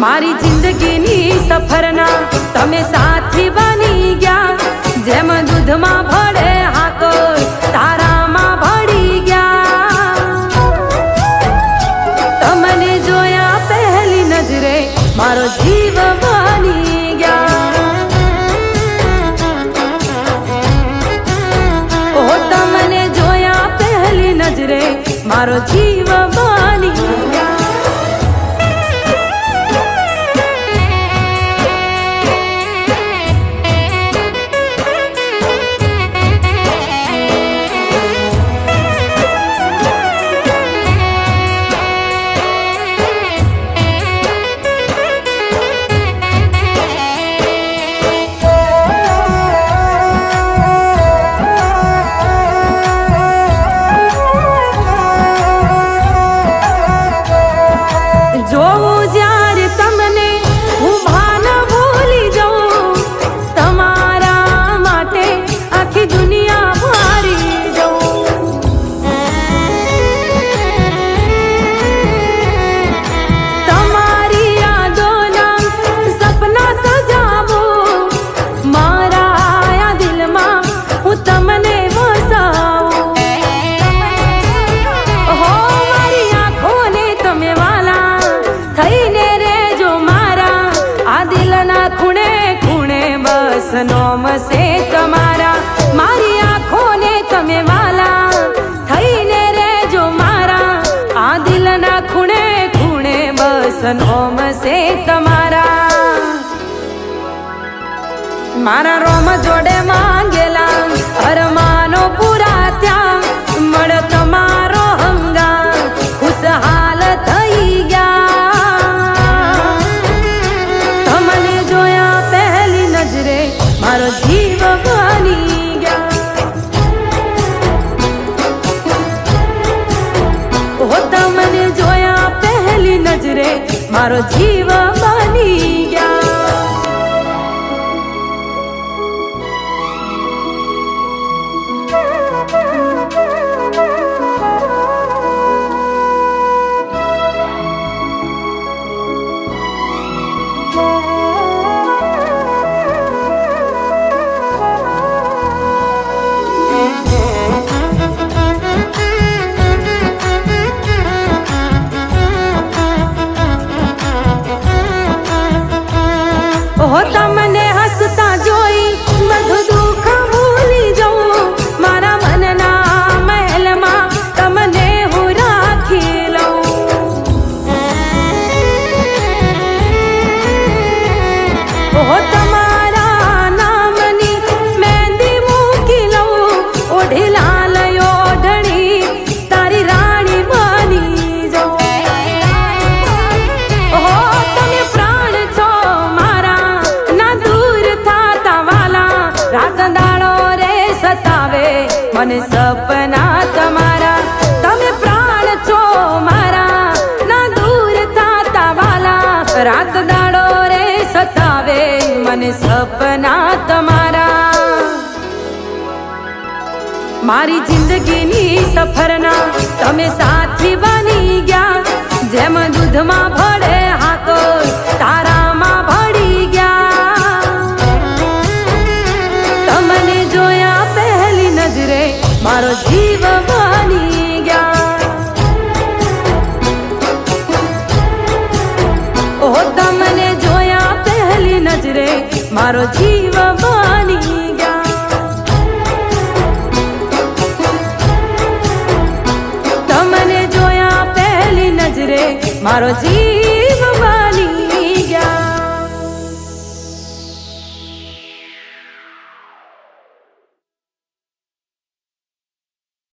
मारी जिंदगी सफरना तमे साथी बनी गया। जेम दूध में भळे हाको तारा में भड़ी गया। तमने जोया पहली नजरे मारो जीव बनी गया। ओ तमने जोया पहली नजरे मारो जीव बनी गया। नोम से तमारा मारी आँखों ने तमे वाला थईने रे जो मारा आ दिल ना खूणे खूणे बस नोम से तमारा। मारा रोम जोड़े मांगेला अरमानो पूरा त्या मड़ तमारो हंगा खुशहाल थई गया। तमने जोया पहली नजरे मारो जीव बनी गया। ओ तमने जोया पहली नजरे मारो जीव बनी गया। ओ तमने हसता जोई मधु दुख भूली जाऊं। मारा मन ना महल मा तमने हूँ राखी लऊं। ओ तमारा नामनी मेहंदी मूकी लऊं। ओढ़ी लाल ओढ़नी तारी रानी बनी जाऊं। ओ तमे प्राण छो मारा रात दाड़ो रे सतावे मन सपना तमारा। तमे प्राण छो मारा ना दूर थाता वाला। रात दाड़ो रे सतावे मन सपना तमारा। मारी जिंदगी सफरना तमे साथी बनी गया। जेम दूध में भळे हाको तारा में भड़ी गया। तमने जोया पहली नजरे मारो जीव बनी गया। ओ तमने जोया पहली नजरे मारो जीव बनी गया। तमने जोया पहली नजरे मारो जीव